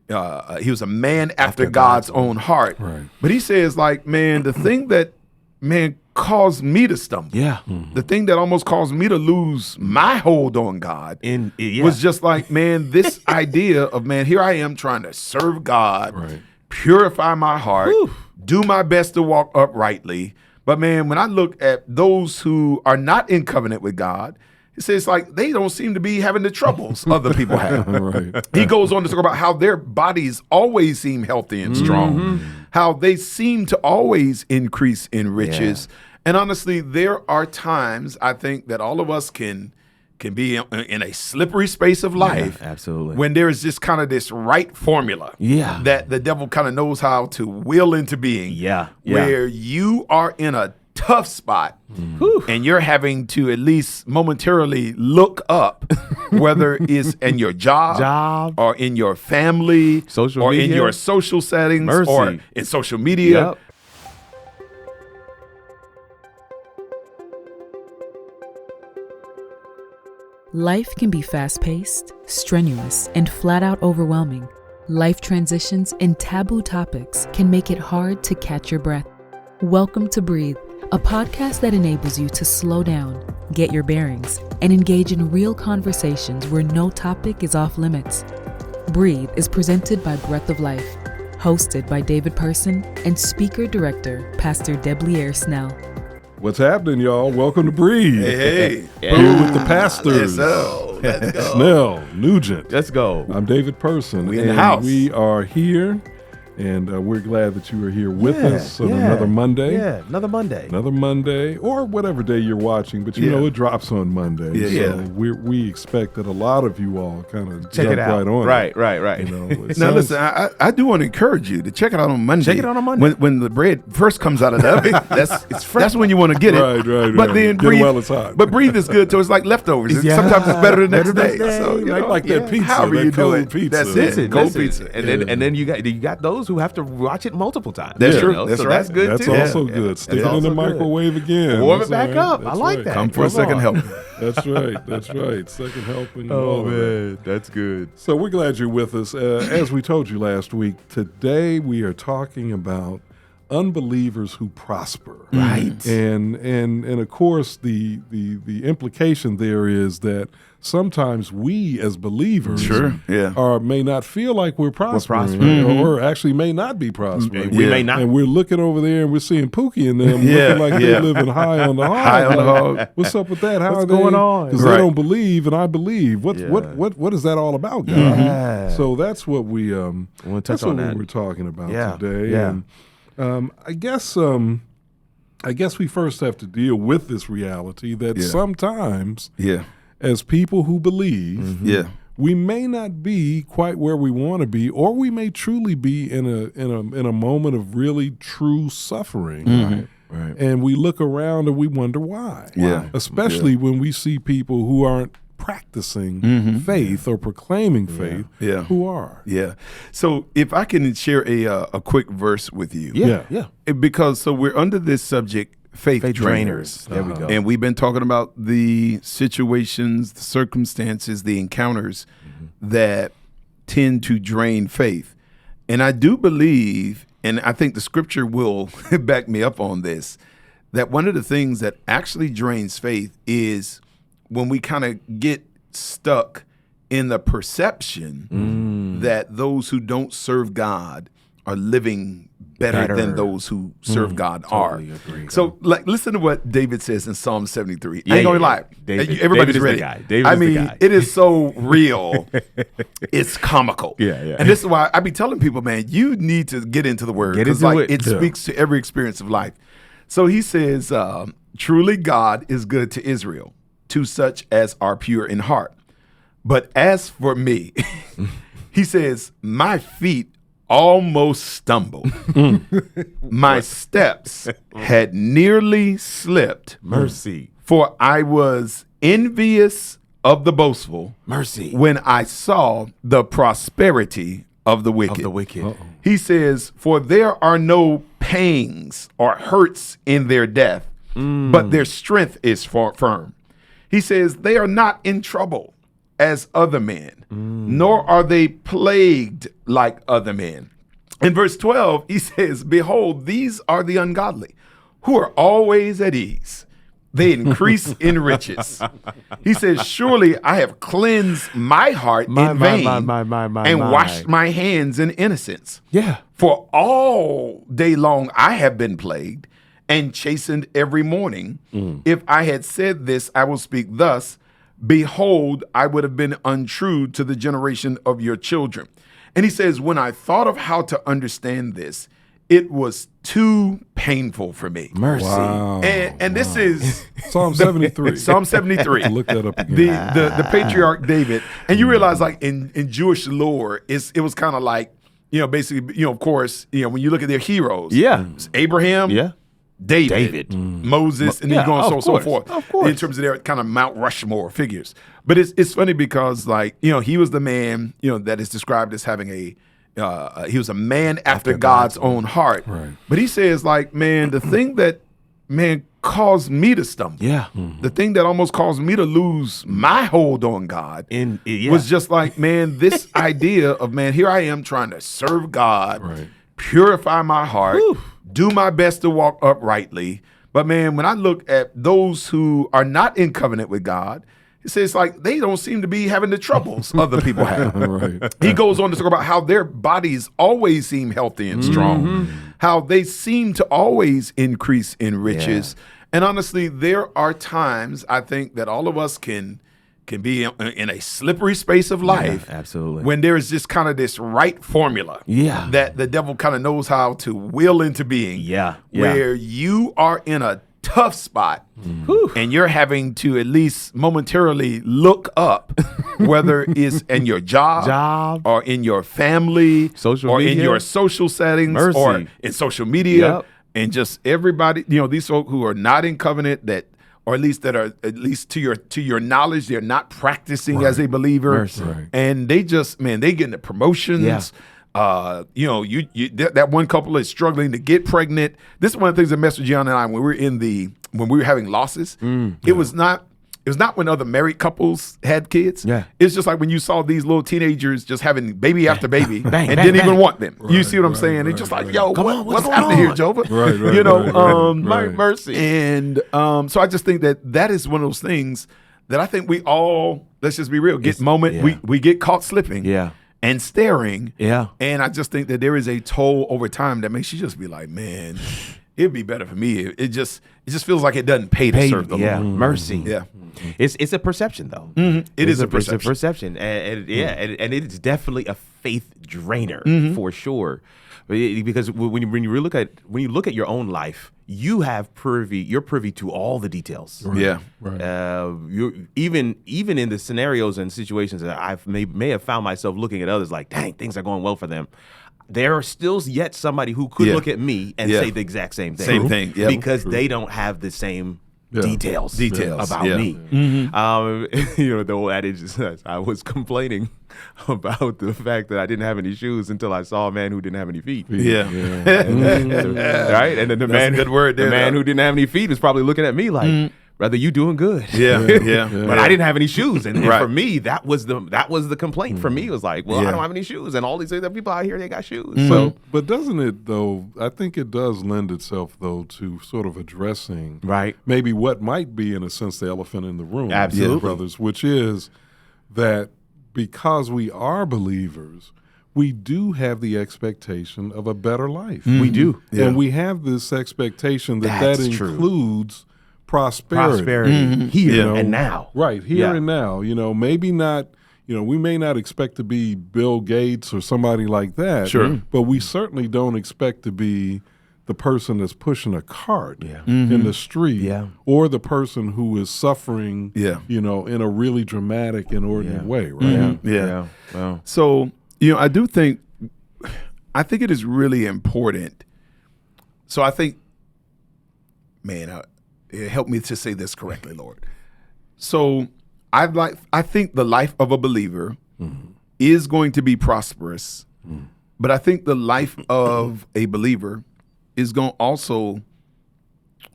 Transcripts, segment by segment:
he was a man after God's own heart. Right. But he says, like, man, the thing that, man, caused me to stumble, the thing that almost caused me to lose my hold on God was just like, man, this idea of, man, here I am trying to serve God, purify my heart, do my best to walk uprightly. But, man, when I look at those who are not in covenant with God, it says, like, they don't seem to be having the troubles other people have. He goes on to talk about how their bodies always seem healthy and strong, how they seem to always increase in riches. And honestly, there are times, I think, that all of us can be in a slippery space of life. Absolutely. When there is just kind of this right formula that the devil kind of knows how to will into being. Where you are in a tough spot and you're having to at least momentarily look up, whether it's in your job or in your family or in your social settings or in social media. Life can be fast-paced, strenuous, and flat-out overwhelming. Life transitions and taboo topics can make it hard to catch your breath. Welcome to Breathe, a podcast that enables you to slow down, get your bearings, and engage in real conversations where no topic is off limits. Breathe is presented by Breath of Life, hosted by David Person and speaker-director Pastor Debleaire Snell. What's happening, y'all? Welcome to Breathe. Hey. Here with the pastors. Let's go. Snell, Nugent. Let's go. I'm David Person. We in the house. We are here, and we're glad that you are here with us on another Monday. Yeah, another Monday. Another Monday, or whatever day you're watching, but you know it drops on Monday. So we expect that a lot of you all kind of check it out. Right on Right. You know, Now, listen, I do want to encourage you to check it out on Monday. Check it out on Monday. When the bread first comes out of the oven, that's when you want to get it. Right. But then Get it breathe, while it's hot. But breathe is good, so it's like leftovers. Sometimes it's better the next day. So, you know, like that pizza, however that you do cold it, pizza. that's it. Cold pizza. And then you got those who have to watch it multiple times. That's true. You know? That's So right. That's good That's too. also good. Stick it in the microwave again. Warm That's it back all right. up. That's I like right. that. Come for a second help. That's right. Second helping. Oh man, that's good. So we're glad you're with us. As we told you last week, today we are talking about unbelievers who prosper. Right. And of course the implication there is that sometimes we as believers may not feel like we're prospering, or actually may not be prospering. We may not. And we're looking over there and we're seeing Pookie and them looking like they're living high on the hog. High on the hog. What's up with that? How What's are they going on? Because they don't believe and I believe. What is that all about, God? Yeah. So that's what we want to touch that's on what that. we're talking about today. Yeah. And I guess we first have to deal with this reality that sometimes as people who believe, we may not be quite where we want to be, or we may truly be in a moment of really true suffering. Right. And we look around and we wonder why. Especially when we see people who aren't practicing faith or proclaiming faith who are. So if I can share a quick verse with you. Because so we're under this subject, faith drainers. There we go. And we've been talking about the situations, the circumstances, the encounters that tend to drain faith. And I do believe, and I think the scripture will back me up on this, that one of the things that actually drains faith is when we kind of get stuck in the perception that those who don't serve God are living better than those who serve God totally are. Agree. So, like, listen to what David says in Psalm 73. I ain't gonna lie. Everybody's David ready. Is the guy. David is the guy. It is so real. It's comical. Yeah. And this is why I be telling people, man, you need to get into the word. Get Because into like it. it speaks to every experience of life. So he says, truly God is good to Israel, to such as are pure in heart. But as for me, he says, my feet almost stumbled. My steps had nearly slipped. Mercy. For I was envious of the boastful. Mercy. When I saw the prosperity of the wicked. He says, for there are no pangs or hurts in their death, but their strength is firm. He says, they are not in trouble, as other men, nor are they plagued like other men. In verse 12, he says, behold, these are the ungodly, who are always at ease. They increase in riches. He says, surely I have cleansed my heart in vain and washed my hands in innocence. Yeah. For all day long I have been plagued and chastened every morning. If I had said this, I will speak thus. Behold, I would have been untrue to the generation of your children. And he says, when I thought of how to understand this, it was too painful for me. Mercy. Wow. And this is Psalm 73. Psalm 73. Look that up again. The patriarch David. And you realize, like, in Jewish lore, it was kind of like, basically, of course, when you look at their heroes. Yeah. It's Abraham. Yeah. David, Moses, and then going so forth. Of course. In terms of their kind of Mount Rushmore figures. But it's funny because, like, he was the man, that is described as having he was a man after God's own heart. Right. But he says, like, man, the thing that, caused me to stumble. Yeah. The thing that almost caused me to lose my hold on God was just like, man, this idea of, here I am trying to serve God, purify my heart, do my best to walk uprightly. But, man, when I look at those who are not in covenant with God, it says, like, they don't seem to be having the troubles other people have. He goes on to talk about how their bodies always seem healthy and strong, how they seem to always increase in riches. And honestly, there are times, I think, that all of us can be in a slippery space of life. Absolutely. When there is just kind of this right formula that the devil kind of knows how to will into being. Where you are in a tough spot and you're having to at least momentarily look up, whether it's in your job or in your family or in your social settings or in social media and just everybody, these folk who are not in covenant or at least that are at least to your knowledge, they're not practicing as a believer, and they just they get into promotions. That one couple is struggling to get pregnant. This is one of the things that Mr. John and I, when we were having losses, it was not when other married couples had kids. It's just like when you saw these little teenagers just having baby after baby and didn't even want them. You see what I'm saying? It's just like, yo, what's happening here, Jehovah? Mercy. And so I just think that is one of those things that I think we all, let's just be real, we get caught slipping. And staring. And I just think that there is a toll over time that makes you just be like, man, it'd be better for me. It just feels like it doesn't pay to serve the Lord. Mercy. It's a perception, though. It is a perception. It's a perception. And it's definitely a faith drainer for sure. Because when you look at your own life, you're privy to all the details. You're even in the scenarios and situations that I may have found myself looking at others like, dang, things are going well for them. There are still yet somebody who could look at me and say the exact same thing. Because they don't have the same details about me. The old adage says, I was complaining about the fact that I didn't have any shoes until I saw a man who didn't have any feet. Right? And then the man who didn't have any feet was probably looking at me like, brother, you doing good. But I didn't have any shoes. And for me, that was the complaint. For me, it was like, well, I don't have any shoes. And all these other people out here, they got shoes. So, but doesn't it, though, I think it does lend itself, though, to sort of addressing maybe what might be, in a sense, the elephant in the room. Absolutely. Brothers, which is that because we are believers, we do have the expectation of a better life. We do. And we have this expectation that includes prosperity. Here and now. Right, here and now. Maybe not, we may not expect to be Bill Gates or somebody like that. But we certainly don't expect to be the person that's pushing a cart in the street or the person who is suffering, in a really dramatic, inordinate way, right? Wow. So, I think it is really important. So I think, help me to say this correctly, Lord. So I think the life of a believer is going to be prosperous, but I think the life of a believer is going to also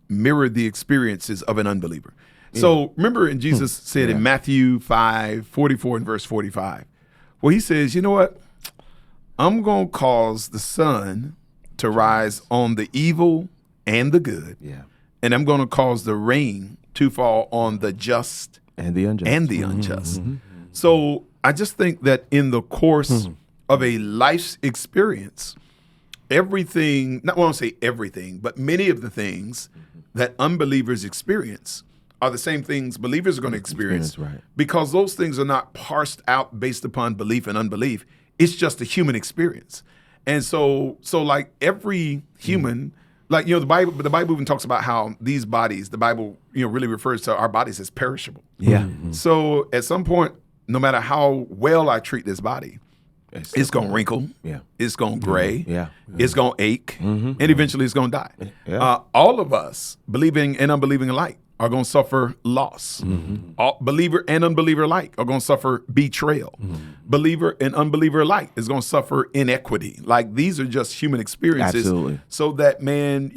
mirror the experiences of an unbeliever. So remember, and Jesus said in Matthew 5:44 and verse 45, well, he says, you know what? I'm going to cause the sun to rise on the evil and the good. Yeah. And I'm going to cause the rain to fall on the just and the unjust. So I just think that in the course of a life's experience, everything, not want to say everything, but many of the things that unbelievers experience are the same things believers are going to experience, because those things are not parsed out based upon belief and unbelief. It's just a human experience. And so like every human, like, the Bible even talks about how these bodies, the Bible, really refers to our bodies as perishable. Yeah. So at some point, no matter how well I treat this body, it's going to wrinkle. Yeah. It's going to gray. Yeah. It's going to ache. And eventually it's going to die. Yeah. All of us, believing and unbelieving alike, are going to suffer loss. All, believer and unbeliever alike are going to suffer betrayal. Believer and unbeliever alike is going to suffer inequity. Like, these are just human experiences. Absolutely. So that, man,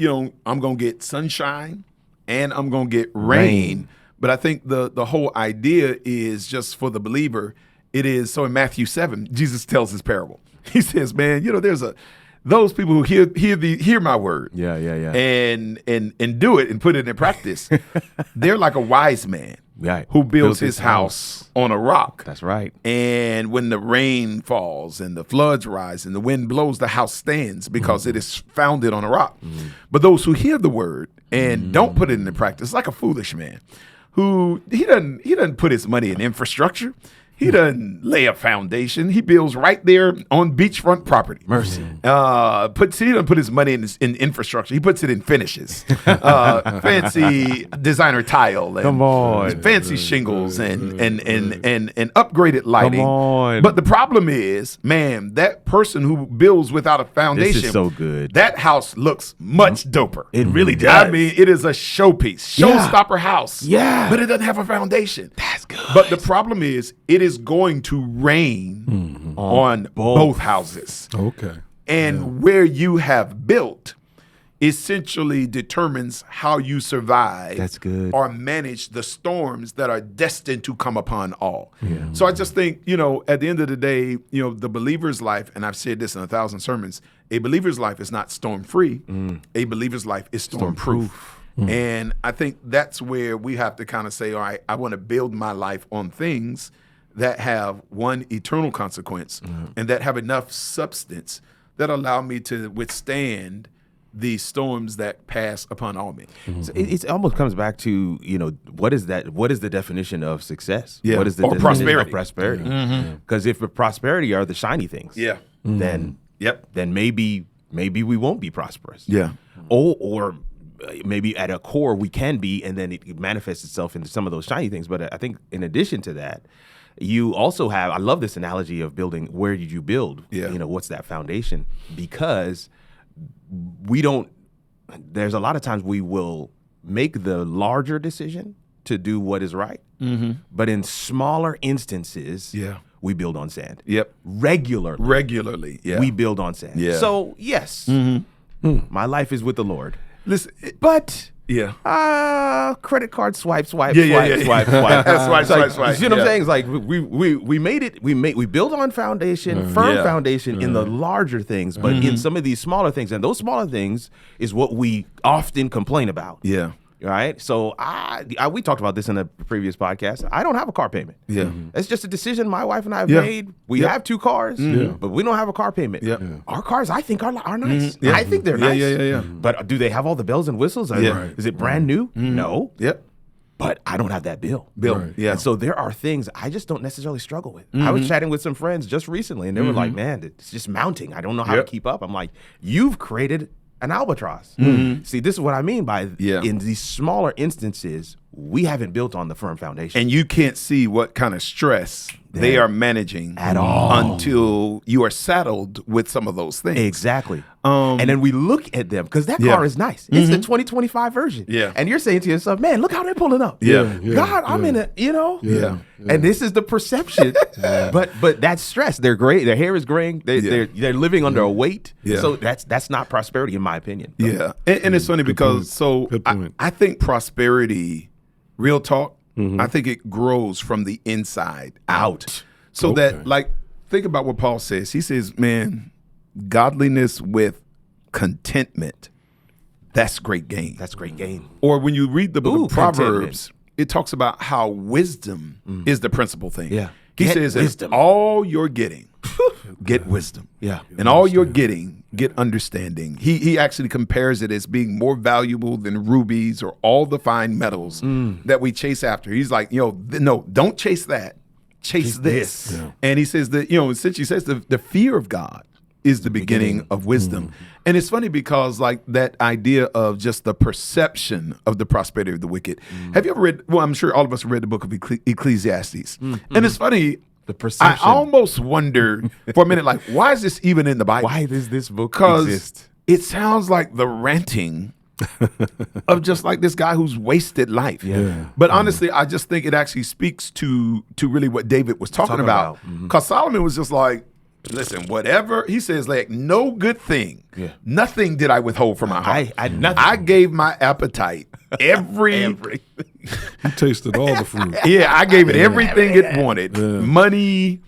I'm going to get sunshine and I'm going to get rain. But I think the whole idea is just for the believer. It is, so in Matthew 7, Jesus tells this parable. He says, man, there's those people who hear my word. And do it and put it in practice. They're like a wise man who builds his house on a rock. That's right. And when the rain falls and the floods rise and the wind blows, the house stands because it is founded on a rock. But those who hear the word and don't put it into practice, like a foolish man who he doesn't put his money in infrastructure. He doesn't lay a foundation. He builds right there on beachfront property. Mercy. He doesn't put his money in infrastructure. He puts it in finishes. Fancy designer tile and fancy shingles and upgraded lighting. Come on. But the problem is, man, that person who builds without a foundation, this is so good. That house looks much doper. It really does. I mean, it is a showpiece, showstopper house. Yeah. But it doesn't have a foundation. That's good. But the problem is, it is going to rain on both houses. Okay. And where you have built essentially determines how you survive. That's good. Or manage the storms that are destined to come upon all. Yeah. So I just think, at the end of the day, the believer's life, and I've said this in 1,000 sermons, a believer's life is not storm-free. A believer's life is storm-proof. And I think that's where we have to kind of say, all right, I want to build my life on things that have one eternal consequence and that have enough substance that allow me to withstand the storms that pass upon all men. So it almost comes back to, what is that? What is the definition of success? Yeah. What is the definition of prosperity? Because if the prosperity are the shiny things, then maybe we won't be prosperous. Yeah. Or maybe at a core we can be, and then it manifests itself into some of those shiny things. But I think in addition to that, you also have, I love this analogy of building, where did you build? Yeah. What's that foundation? Because there's a lot of times we will make the larger decision to do what is right. But in smaller instances, we build on sand. Yep. Regularly, we build on sand. Yeah. So, yes, my life is with the Lord. Listen, but credit card swipe. Swipe. Swipe. You know what I'm saying? It's like we made it. We build on foundation, firm foundation in the larger things, but in some of these smaller things, and those smaller things is what we often complain about. Yeah. Right. So we talked about this in a previous podcast. I don't have a car payment. Yeah. It's just a decision my wife and I have made. We have 2 cars, but we don't have a car payment. Yeah. Our cars, I think, are nice. Yeah. I think they're nice. Yeah. But do they have all the bells and whistles? Is it brand new? No. Yep. But I don't have that bill. Right. Yeah. And so there are things I just don't necessarily struggle with. I was chatting with some friends just recently, and they were like, man, it's just mounting. I don't know how to keep up. I'm like, you've created an albatross. See, this is what I mean by in these smaller instances, we haven't built on the firm foundation. And you can't see what kind of stress they are managing at all until you are saddled with some of those things. Exactly. And then we look at them, because that car is nice. It's the 2025 version. Yeah. And you're saying to yourself, man, look how they're pulling up. God, I'm in it, And this is the perception. But that's stress. They're gray. Their hair is graying. They're living under a weight. Yeah. So that's not prosperity, in my opinion. Yeah. And it's funny because I think prosperity real talk, I think it grows from the inside out. So that, like, think about what Paul says. He says, man, godliness with contentment, that's great gain. That's great gain. Or when you read the book of Proverbs, it talks about how wisdom is the principal thing. Yeah. He says, wisdom. All you're getting, get wisdom. Yeah. And all you're getting, get understanding. He actually compares it as being more valuable than rubies or all the fine metals that we chase after. He's like, no, don't chase that. Chase this. Yeah. And he says that, essentially says the fear of God is the beginning of wisdom. And it's funny because, like, that idea of just the perception of the prosperity of the wicked. Have you ever read, well, I'm sure all of us have read the book of Ecclesiastes. And it's funny, the perception. I almost wonder for a minute, like, why is this even in the Bible? Why does this book Because exist? it sounds like the ranting of just like this guy who's wasted life. Yeah. But honestly, I just think it actually speaks to really what David was talking about. Because Solomon was just like, listen, whatever, he says, like, no good thing, nothing did I withhold from my heart. I gave my appetite everything. He tasted all the fruit. Yeah, I gave it everything it wanted. Money,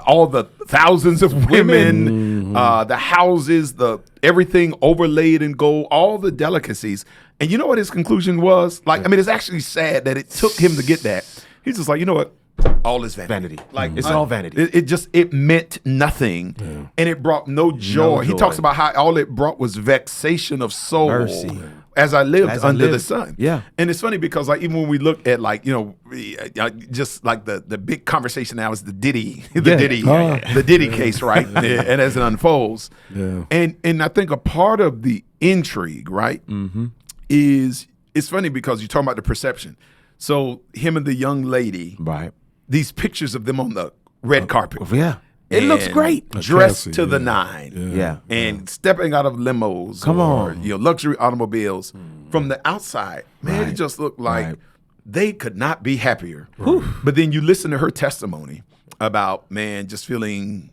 all the thousands of women, the houses, everything overlaid in gold, all the delicacies. And you know what his conclusion was? Like, I mean, it's actually sad that it took him to get that. He's just like, you know what? All is vanity. Like, it's all vanity. It meant nothing, and it brought no joy. He talks about how all it brought was vexation of soul. Mercy. As I lived under the sun. Yeah. And it's funny because, like, even when we look at, like, just like the big conversation now is the Diddy, the Diddy case, right? And as it unfolds. Yeah. And I think a part of the intrigue, right, is it's funny because you're talking about the perception. So him and the young lady, right? These pictures of them on the red carpet. Yeah. It looks great. Dressed to the nine. Yeah. And stepping out of limos. Luxury automobiles. From the outside, man, it just looked like they could not be happier. But then you listen to her testimony about, man, just feeling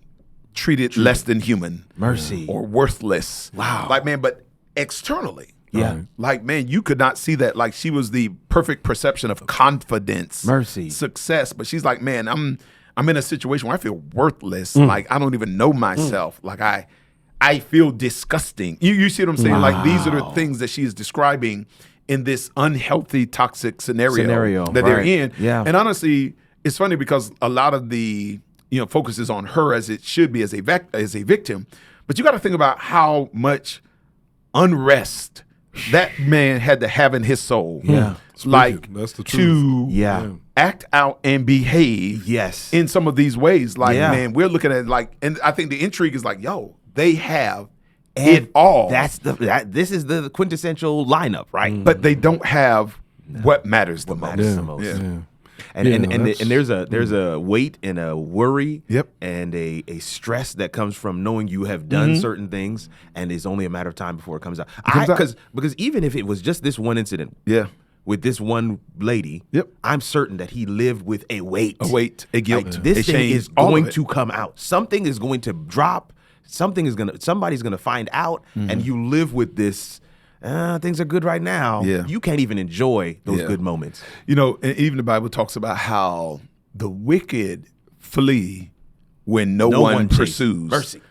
treated less than human. Mercy. Or worthless. Wow. Like, man, but externally. Yeah. Like, man, you could not see that. Like, she was the perfect perception of confidence. Mercy. Success. But she's like, man, I'm in a situation where I feel worthless. Like, I don't even know myself. Like, I feel disgusting. You see what I'm saying? Wow. Like, these are the things that she is describing in this unhealthy, toxic scenario that they're in. Yeah. And honestly, it's funny because a lot of the focus is on her as it should be as a victim. But you got to think about how much unrest that man had to have in his soul. Yeah. Like, that's the truth. To act out and behave in some of these ways. Like, man, we're looking at, like, and I think the intrigue is like, yo, they have it all. This is the quintessential lineup, right? But they don't have what matters the most. Yeah. And there's a weight and a worry and a stress that comes from knowing you have done certain things, and it's only a matter of time before it comes out. Because even if it was just this one incident, with this one lady, I'm certain that he lived with a weight, a guilt. Like, this thing is going to come out. Something is going to drop. Somebody's gonna find out, and you live with this. Things are good right now. Yeah. You can't even enjoy those good moments. And even the Bible talks about how the wicked flee when no one pursues. Mercy.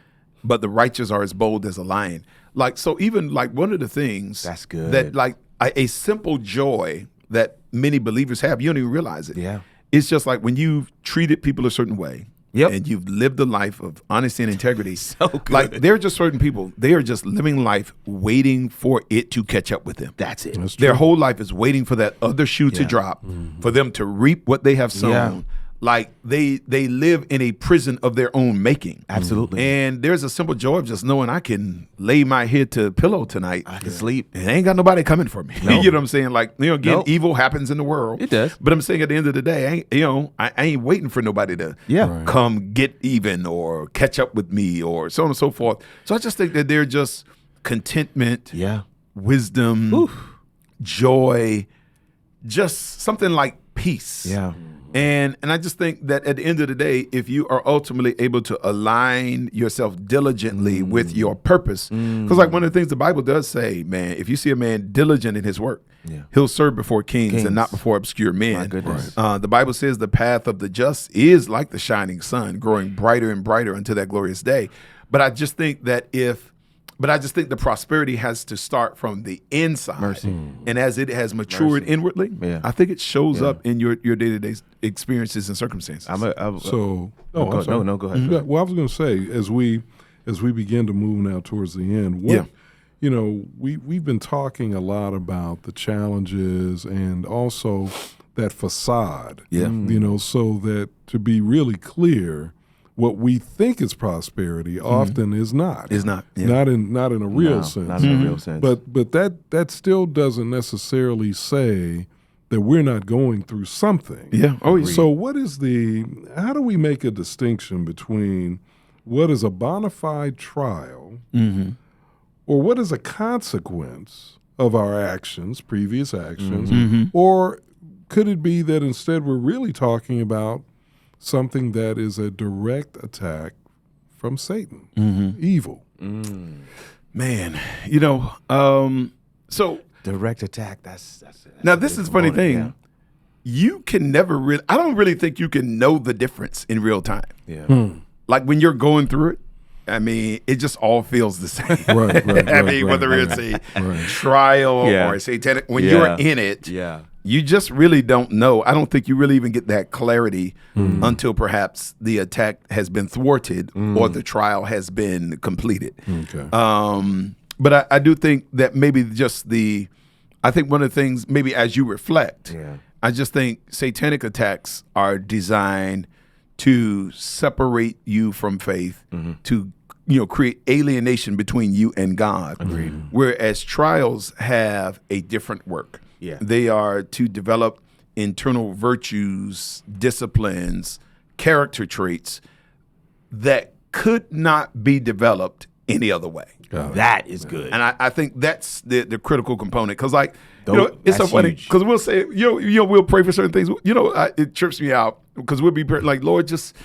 But the righteous are as bold as a lion. Like, so even like one of the things that's good that, like, a simple joy that many believers have, you don't even realize it. Yeah. It's just like when you've treated people a certain way. And you've lived a life of honesty and integrity. So good. Like, there are just certain people, they are just living life waiting for it to catch up with them. That's it. Their whole life is waiting for that other shoe to drop, for them to reap what they have sown. Like, they live in a prison of their own making. Absolutely. And there's a simple joy of just knowing I can lay my head to pillow tonight. I can sleep. And ain't got nobody coming for me. No. You know what I'm saying? Like, again, evil happens in the world. It does. But I'm saying at the end of the day, I ain't waiting for nobody to come get even or catch up with me or so on and so forth. So I just think that they're just contentment, wisdom, joy, just something like peace. Yeah. And I just think that at the end of the day, if you are ultimately able to align yourself diligently with your purpose, because like one of the things the Bible does say, man, if you see a man diligent in his work, he'll serve before kings and not before obscure men. My goodness. The Bible says the path of the just is like the shining sun, growing brighter and brighter until that glorious day. But I just think that the prosperity has to start from the inside. Mercy. And as it has matured inwardly, I think it shows up in your day-to-day experiences and circumstances. Go ahead. Well, I was going to say, as we begin to move now towards the end, we've been talking a lot about the challenges and also that facade. So that to be really clear, what we think is prosperity often is not. Is not. Yeah. Not in a real sense. Not in a real sense. But that still doesn't necessarily say that we're not going through something. Yeah. Oh, yeah. So how do we make a distinction between what is a bonafide trial or what is a consequence of our actions, previous actions, or could it be that instead we're really talking about something that is a direct attack from Satan, evil? Man, so direct attack. That's now this is a funny thing. Yeah. You can never really. I don't really think you can know the difference in real time. Yeah. Like when you're going through it, I mean, it just all feels the same. Right. Whether it's a trial or a satanic, when you're in it, you just really don't know. I don't think you really even get that clarity until perhaps the attack has been thwarted or the trial has been completed. Okay. But I do think that maybe I think one of the things, maybe as you reflect, I just think satanic attacks are designed to separate you from faith, to create alienation between you and God. Agreed. Whereas trials have a different work. Yeah. They are to develop internal virtues, disciplines, character traits that could not be developed any other way. That is good. And I think that's the critical component. Because it's so funny. Because we'll say, we'll pray for certain things. It trips me out because we'll be like, Lord, just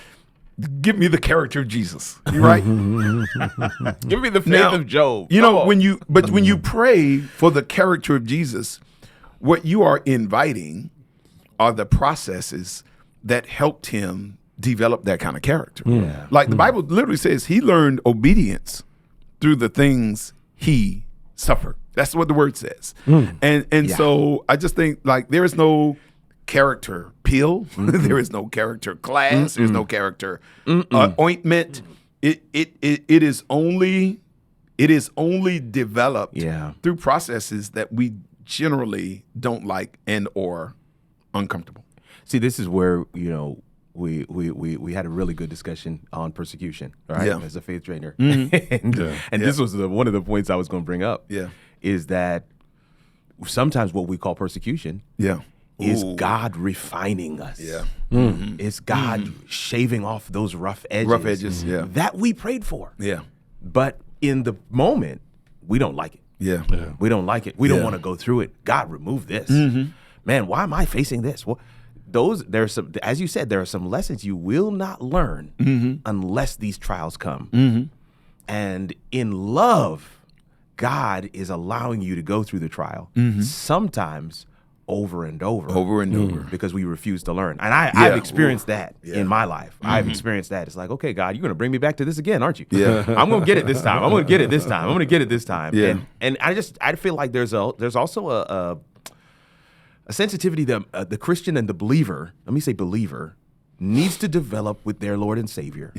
give me the character of Jesus. You right? Give me the faith of Job. When you pray for the character of Jesus, what you are inviting are the processes that helped him develop that kind of character. Yeah. Like the Bible literally says he learned obedience through the things he suffered. That's what the word says. And so I just think like there is no character pill. There is no character class. There's no character ointment. It is only developed through processes that we generally don't like and or uncomfortable. See, this is where we had a really good discussion on persecution, right? As a faith trainer, and this was one of the points I was going to bring up. Is that sometimes what we call persecution, is God refining us. It's God shaving off those rough edges, that we prayed for. But in the moment, we don't like it. We don't like it. We don't want to go through it. God, remove this. Man, why am I facing this? Well, there's some, as you said, there are some lessons you will not learn unless these trials come. And in love, God is allowing you to go through the trial, sometimes over and over. Because we refuse to learn. And I've experienced that in my life. I've experienced that. It's like, okay, God, you're going to bring me back to this again, aren't you? I'm going to get it this time. I'm going to get it this time. I'm going to get it this time. And I feel like there's also a sensitivity that the Christian and the believer, let me say believer, needs to develop with their Lord and Savior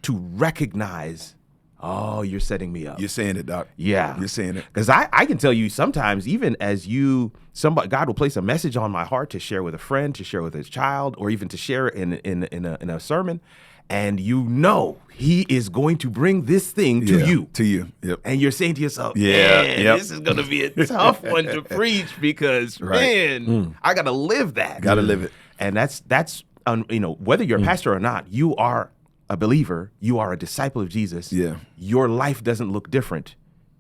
to recognize, oh, you're setting me up. You're saying it, Doc. Yeah. You're saying it. Because I can tell you sometimes, even as God will place a message on my heart to share with a friend, to share with his child, or even to share in a sermon, and he is going to bring this thing to you. To you. Yep. And you're saying to yourself, this is going to be a tough one to preach because, I got to live that. Got to live it. And that's whether you're a pastor or not, you are a believer, you are a disciple of Jesus. Your life doesn't look different.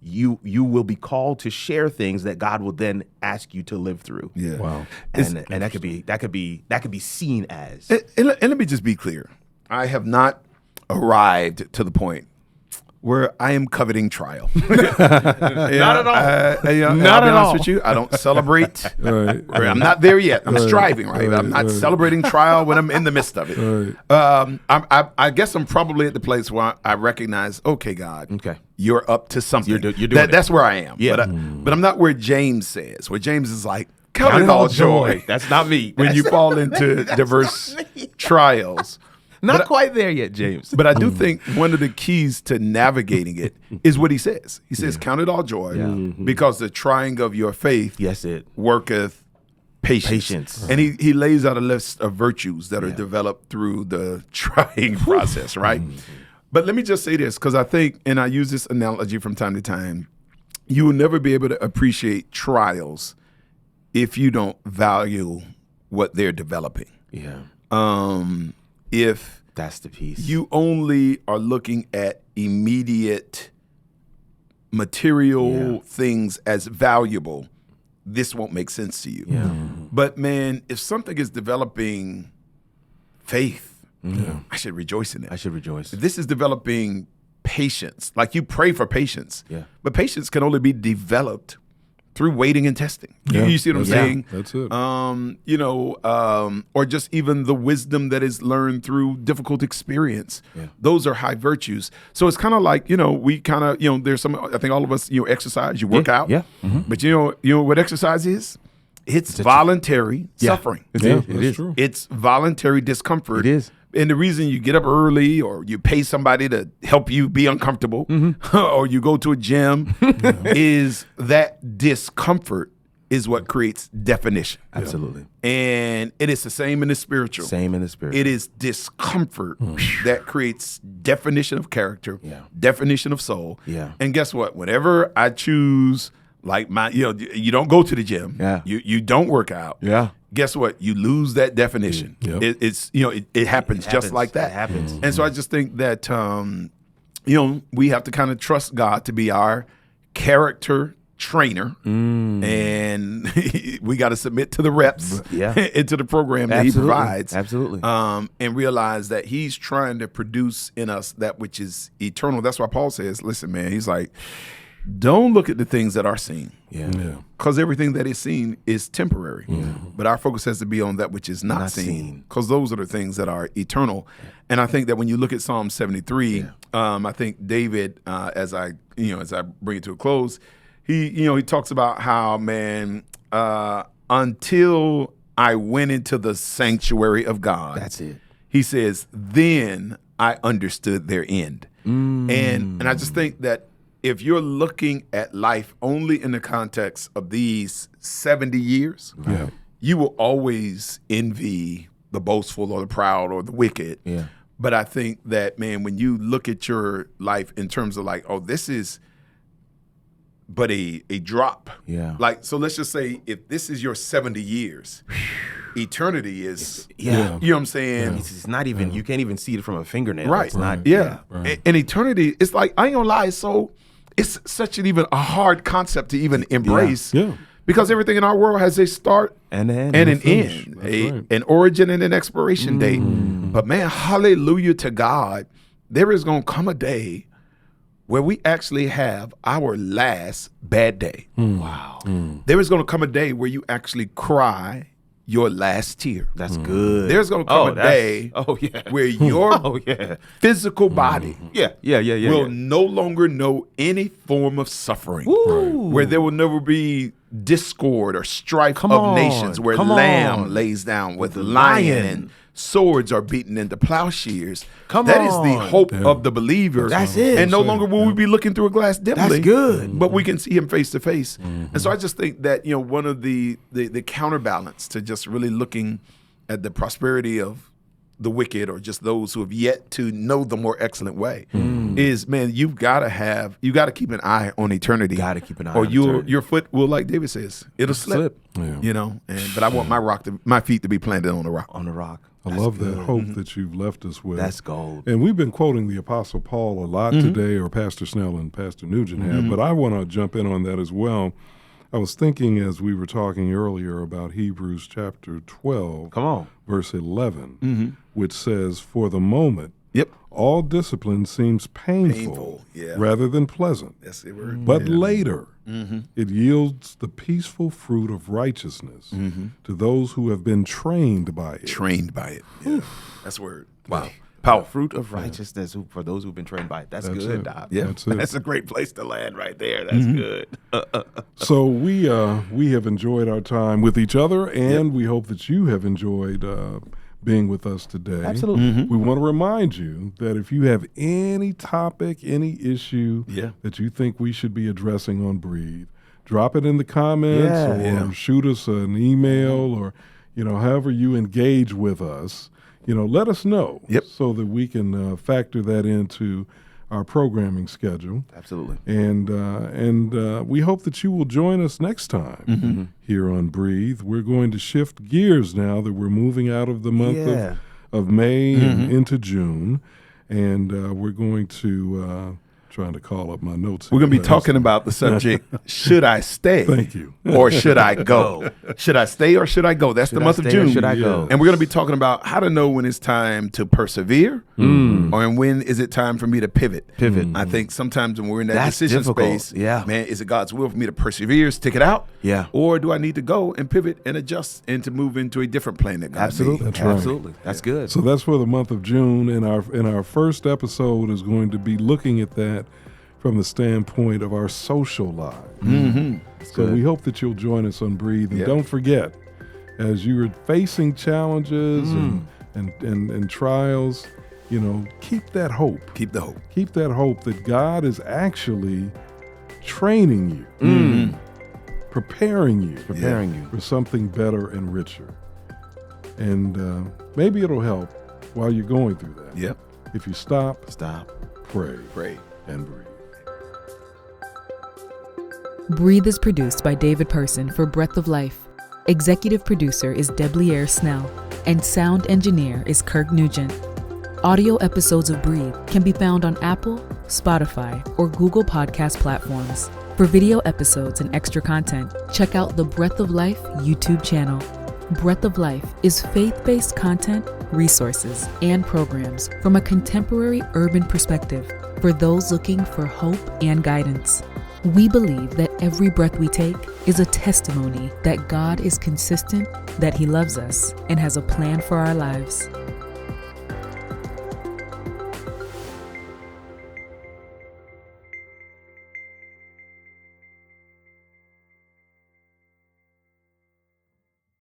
you will be called to share things that God will then ask you to live through. Yeah. Wow. And that could be seen as. And let me just be clear. I have not arrived to the point where I am coveting trial. Not at all. Not at all. With you, I don't celebrate. Right. I'm not there yet. I'm striving, right? I'm not celebrating trial when I'm in the midst of it. I guess I'm probably at the place where I recognize, okay, God, you're up to something. You're doing that's where I am. Yeah. But I'm not where James says, where James is like, count it all joy. That's not me. When you fall into diverse trials. Not quite there yet, James. But I do think one of the keys to navigating it is what he says. He says, count it all joy because the trying of your faith worketh patience. And he lays out a list of virtues that are developed through the trying process, right? But let me just say this, because I think, and I use this analogy from time to time, you will never be able to appreciate trials if you don't value what they're developing. Yeah. If that's the piece, you only are looking at immediate material things as valuable, this won't make sense to you. Yeah. But man, if something is developing faith, I should rejoice in it. I should rejoice. If this is developing patience, like you pray for patience, but patience can only be developed through waiting and testing. Yeah. You see what I'm saying? That's it. Or just even the wisdom that is learned through difficult experience. Yeah. Those are high virtues. So it's kind of like, we kind of, there's some, I think all of us, exercise, you work out. Yeah. Mm-hmm. But you know what exercise is? It's voluntary suffering. It is true. It's voluntary discomfort. It is. And the reason you get up early or you pay somebody to help you be uncomfortable or you go to a gym is that discomfort is what creates definition. Absolutely. And it is the same in the spiritual. It is discomfort that creates definition of character, definition of soul. Yeah. And guess what? Whenever I choose, like you don't go to the gym. Yeah. You don't work out. Yeah. Guess what? You lose that definition. Yep. It happens just like that. It happens. And so I just think that we have to kind of trust God to be our character trainer, and we got to submit to the reps into the program that He provides. Absolutely. And realize that He's trying to produce in us that which is eternal. That's why Paul says, listen, man, he's like, don't look at the things that are seen. Because everything that is seen is temporary. But our focus has to be on that which is not seen. Because those are the things that are eternal. And I think that when you look at Psalm 73, I think David, as I bring it to a close, he talks about how, man, until I went into the sanctuary of God. That's it. He says, then I understood their end. And I just think that if you're looking at life only in the context of these 70 years, you will always envy the boastful or the proud or the wicked. Yeah. But I think that, man, when you look at your life in terms of like, oh, this is but a drop. Yeah. Like, so let's just say if this is your 70 years, eternity is, you know what I'm saying? It's not even, you can't even see it from a fingernail. Right. It's not, Right. And eternity, it's like, I ain't gonna lie, so it's such a hard concept to even embrace. Because everything in our world has a start and an end, an origin and an expiration date. But man, hallelujah to God, there is going to come a day where we actually have our last bad day. Wow. There is going to come a day where you actually cry your last tear. That's good. There's going to come a day where your physical body will no longer know any form of suffering. Where there will never be discord or strife of nations, where lamb lays down with lion and swords are beaten into plowshares. That is the hope of the believer. That's it. And no longer will we be looking through a glass dimly. That's good. But we can see him face to face. And so I just think that, one of the counterbalance to just really looking at the prosperity of the wicked or just those who have yet to know the more excellent way is, man, you got to keep an eye on eternity. Got to keep an eye or on eternity. Your foot will, like David says, it'll slip. Yeah. You know, but I want my feet to be planted on the rock. On the rock. I love that hope that you've left us with. That's gold. And we've been quoting the Apostle Paul a lot today, or Pastor Snell and Pastor Nugent have, but I want to jump in on that as well. I was thinking as we were talking earlier about Hebrews chapter 12, verse 11, which says, "For the moment, all discipline seems painful rather than pleasant. That's the word. But later, it yields the peaceful fruit of righteousness to those who have been trained by it." Trained by it. Yeah. That's the word. Wow. Powerful. Fruit of righteousness for those who've been trained by it. That's good, it. Doc. Yeah. That's a great place to land right there. That's good. So we have enjoyed our time with each other, and we hope that you have enjoyed being with us today. Absolutely. We want to remind you that if you have any topic, any issue that you think we should be addressing on Breathe, drop it in the comments or shoot us an email or, however you engage with us. Let us know so that we can factor that into our programming schedule. Absolutely. And we hope that you will join us next time here on Breathe. We're going to shift gears now that we're moving out of the month of May and into June. And we're going to, trying to call up my notes. We're going to be talking about the subject, should I stay? Thank you. Or should I go? Should I stay or should I go? That's the month of June. Should I go? And we're going to be talking about how to know when it's time to persevere or when is it time for me to pivot. I think sometimes when we're in that decision space, man, is it God's will for me to persevere, stick it out? Yeah. Or do I need to go and pivot and adjust and to move into a different plan that God Absolutely. made? That's right. Absolutely. That's good. So that's for the month of June, and our first episode is going to be looking at that from the standpoint of our social lives. So we hope that you'll join us on Breathe, and don't forget, as you're facing challenges and trials, keep that hope. Keep the hope. Keep that hope that God is actually training you, preparing you for something better and richer. And maybe it'll help while you're going through that. Yep. If you stop, pray, and breathe. Breathe is produced by David Person for Breath of Life. Executive producer is Debleaire Snell, and sound engineer is Kirk Nugent. Audio episodes of Breathe can be found on Apple, Spotify, or Google podcast platforms. For video episodes and extra content, check out the Breath of Life YouTube channel. Breath of Life is faith-based content, resources, and programs from a contemporary urban perspective for those looking for hope and guidance. We believe that every breath we take is a testimony that God is consistent, that He loves us, and has a plan for our lives.